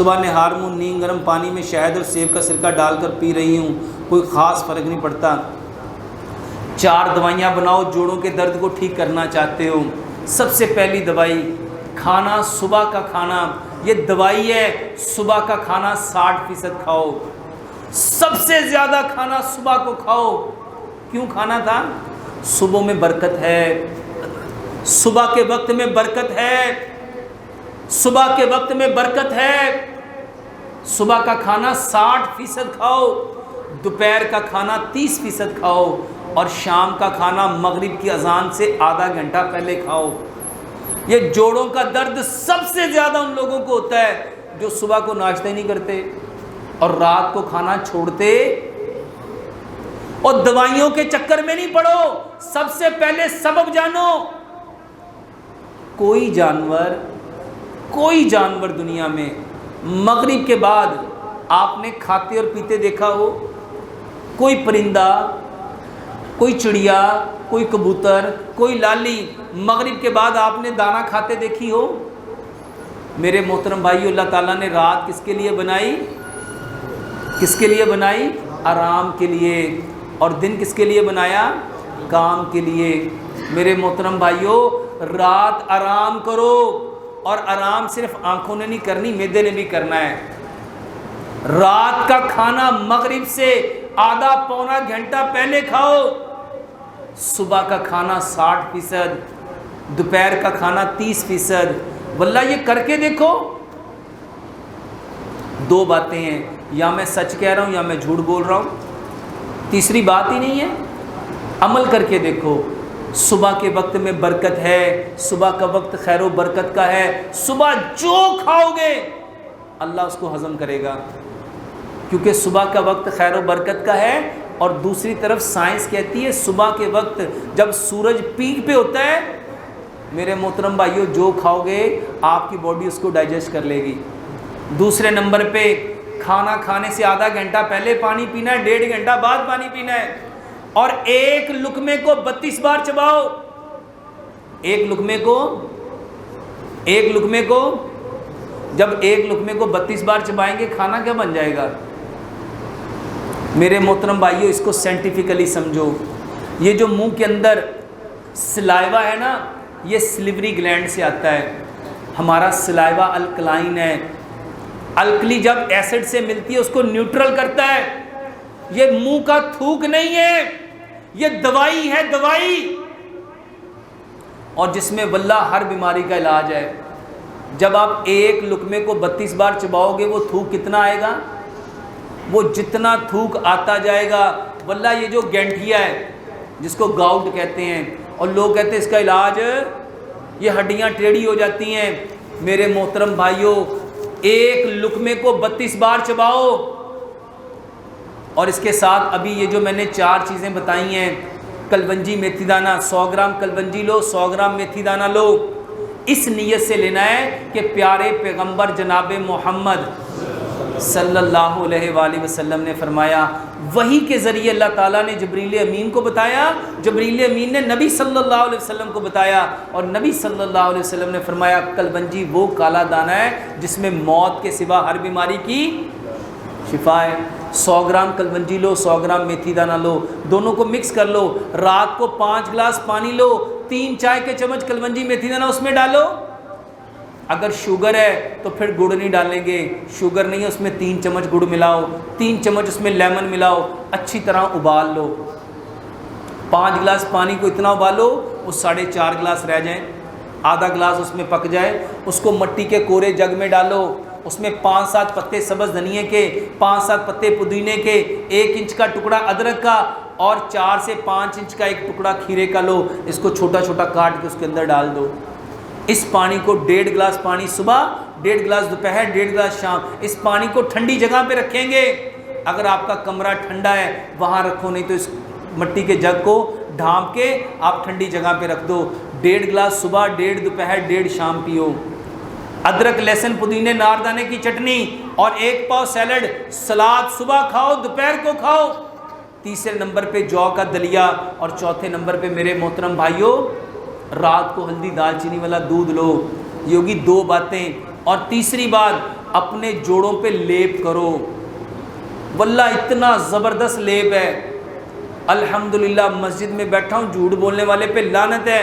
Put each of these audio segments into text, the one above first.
صبح نہار منہ نیم گرم پانی میں شہد اور سیب کا سرکہ ڈال کر پی رہی ہوں، کوئی خاص فرق نہیں پڑتا۔ 4 دوائیاں بناؤ، جوڑوں کے درد کو ٹھیک کرنا چاہتے ہو۔ سب سے پہلی دوائی کھانا، صبح کا کھانا، یہ دوائی ہے۔ صبح کا کھانا 60% کھاؤ، سب سے زیادہ کھانا صبح کو کھاؤ۔ کیوں کھانا تھا؟ صبح میں برکت ہے، صبح کے وقت میں برکت ہے، صبح کے وقت میں برکت ہے۔ صبح کا کھانا 60% کھاؤ، دوپہر کا کھانا 30% کھاؤ، اور شام کا کھانا مغرب کی اذان سے آدھا گھنٹہ پہلے کھاؤ۔ یہ جوڑوں کا درد سب سے زیادہ ان لوگوں کو ہوتا ہے جو صبح کو ناشتہ نہیں کرتے اور رات کو کھانا چھوڑتے۔ اور دوائیوں کے چکر میں نہیں پڑو، سب سے پہلے سبب جانو۔ کوئی جانور دنیا میں مغرب کے بعد آپ نے کھاتے اور پیتے دیکھا ہو؟ کوئی پرندہ، کوئی چڑیا، کوئی کبوتر، کوئی لالی مغرب کے بعد آپ نے دانہ کھاتے دیکھی ہو؟ میرے محترم بھائیو، اللہ تعالیٰ نے رات کس کے لیے بنائی؟ کس کے لیے بنائی؟ آرام کے لیے۔ اور دن کس کے لیے بنایا؟ کام کے لیے۔ میرے محترم بھائیو، رات آرام کرو، اور آرام صرف آنکھوں نے نہیں کرنی، معدے نے بھی کرنا ہے۔ رات کا کھانا مغرب سے آدھا پونا گھنٹہ پہلے کھاؤ۔ صبح کا کھانا 60%، دوپہر کا کھانا 30%۔ واللہ یہ کر کے دیکھو۔ 2 باتیں ہیں، یا میں سچ کہہ رہا ہوں یا میں جھوٹ بول رہا ہوں، تیسری بات ہی نہیں ہے۔ عمل کر کے دیکھو۔ صبح کے وقت میں برکت ہے، صبح کا وقت خیر و برکت کا ہے۔ صبح جو کھاؤ گے اللہ اس کو ہضم کرے گا، کیونکہ صبح کا وقت خیر و برکت کا ہے۔ اور دوسری طرف سائنس کہتی ہے صبح کے وقت جب سورج پیک پہ ہوتا ہے، میرے محترم بھائیو، جو کھاؤ گے آپ کی باڈی اس کو ڈائجسٹ کر لے گی۔ دوسرے نمبر پہ کھانا کھانے سے آدھا گھنٹہ پہلے پانی پینا ہے، 1.5 گھنٹہ بعد پانی پینا ہے، اور ایک لقمے کو 32 بار چباؤ۔ ایک لقمے کو جب ایک لقمے کو 32 بار چبائیں گے، کھانا کیا بن جائے گا؟ میرے محترم بھائیو، اس کو سائنٹیفکلی سمجھو۔ یہ جو منہ کے اندر سلائیوا ہے نا، یہ سلیوری گلینڈ سے آتا ہے۔ ہمارا سلائیوا الکلائن ہے، الکلی جب ایسڈ سے ملتی ہے اس کو نیوٹرل کرتا ہے۔ یہ منہ کا تھوک نہیں ہے، یہ دوائی ہے، دوائی، اور جس میں واللہ ہر بیماری کا علاج ہے۔ جب آپ ایک لقمے کو 32 بار چباؤ گے، وہ تھوک کتنا آئے گا؟ وہ جتنا تھوک آتا جائے گا، واللہ یہ جو گینٹھیا ہے جس کو گاؤٹ کہتے ہیں، اور لوگ کہتے ہیں اس کا علاج یہ ہڈیاں ٹیڑھی ہو جاتی ہیں، میرے محترم بھائیوں، ایک لقمے کو 32 بار چباؤ۔ اور اس کے ساتھ ابھی یہ جو میں نے 4 چیزیں بتائی ہیں، کلونجی میتھی دانہ 100 گرام کلونجی لو، 100 گرام میتھی دانہ لو، اس نیت سے لینا ہے کہ پیارے پیغمبر جناب محمد صلی اللہ علیہ وآلہ وسلم نے فرمایا، وحی کے ذریعے اللہ تعالیٰ نے جبریل امین کو بتایا، جبریل امین نے نبی صلی اللہ علیہ وسلم کو بتایا، اور نبی صلی اللہ علیہ وسلم نے فرمایا کلونجی وہ کالا دانہ ہے جس میں موت کے سوا ہر بیماری کی شفا ہے۔ 100 گرام کلونجی لو، 100 گرام میتھی دانہ لو، دونوں کو مکس کر لو، رات کو 5 گلاس پانی لو، 3 چائے کے چمچ کلونجی میتھی دانہ اس میں ڈالو۔ اگر شوگر ہے تو پھر گڑ نہیں ڈالیں گے، شوگر نہیں ہے اس میں 3 چمچ گڑ ملاؤ، 3 چمچ اس میں لیمن ملاؤ، اچھی طرح ابال لو۔ 5 گلاس پانی کو اتنا ابالو وہ 4.5 گلاس رہ جائیں، آدھا گلاس اس میں پک جائے، اس کو مٹی کے کورے جگ میں ڈالو، اس میں 5-7 پتے سبز دھنیے کے، 5-7 پتے پودینے کے، 1 انچ کا ٹکڑا ادرک کا، اور 4 سے 5 انچ کا ایک ٹکڑا کھیرے کا لو، اس کو چھوٹا چھوٹا کاٹ کے اس کے اندر ڈال دو۔ اس پانی کو 1.5 گلاس پانی صبح، 1.5 گلاس دوپہر، 1.5 گلاس شام، اس پانی کو ٹھنڈی جگہ پہ رکھیں گے۔ اگر آپ کا کمرہ ٹھنڈا ہے وہاں رکھو، نہیں تو اس مٹی کے جگ کو ڈھانپ کے آپ ٹھنڈی جگہ پہ رکھ دو۔ 1.5 گلاس صبح، 1.5 دوپہر، 1.5 شام پیو۔ ادرک لہسن پودینے ناردانے کی چٹنی اور 1 پاؤ سیلڈ، سلاد صبح کھاؤ، دوپہر کو کھاؤ۔ تیسرے نمبر پہ جو کا دلیا، اور چوتھے نمبر پہ میرے محترم بھائیوں رات کو ہلدی دال چینی والا دودھ لو۔ یہ ہوگی 2 باتیں۔ اور تیسری بات، اپنے جوڑوں پہ لیپ کرو، واللہ اتنا زبردست لیپ ہے، الحمدللہ مسجد میں بیٹھا ہوں، جھوٹ بولنے والے پہ لعنت ہے،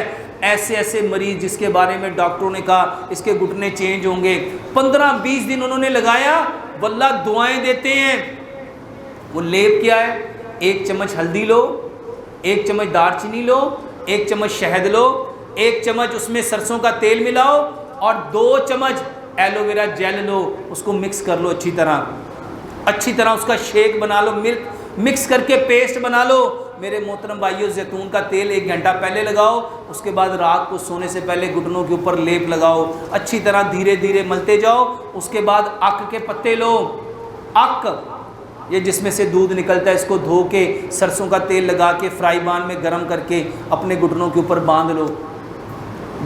ایسے ایسے مریض جس کے بارے میں ڈاکٹروں نے کہا اس کے گھٹنے چینج ہوں گے، 15-20 دن انہوں نے لگایا، واللہ دعائیں دیتے ہیں۔ وہ لیپ کیا ہے؟ 1 چمچ ہلدی لو، 1 چمچ دار چینی لو، 1 چمچ شہد لو، 1 چمچ اس میں سرسوں کا تیل ملاؤ اور 2 چمچ ایلو ویرا جیل لو، اس کو مکس کر لو اچھی طرح اس کا شیک بنا لو، مکس کر کے پیسٹ بنا لو۔ میرے محترم بھائیو، زیتون کا تیل 1 گھنٹہ پہلے لگاؤ، اس کے بعد رات کو سونے سے پہلے گھٹنوں کے اوپر لیپ لگاؤ، اچھی طرح دھیرے دھیرے ملتے جاؤ۔ اس کے بعد اک کے پتے لو، اک یہ جس میں سے دودھ نکلتا ہے، اس کو دھو کے سرسوں کا تیل لگا کے فرائی پان میں گرم کر کے اپنے گھٹنوں کے اوپر باندھ لو،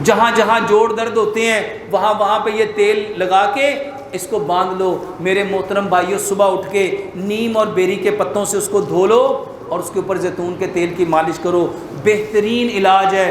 جہاں جہاں جوڑ درد ہوتے ہیں وہاں پہ یہ تیل لگا کے اس کو باندھ لو۔ میرے محترم بھائیوں، صبح اٹھ کے نیم اور بیری کے پتوں سے اس کو دھو لو اور اس کے اوپر زیتون کے تیل کی مالش کرو، بہترین علاج ہے۔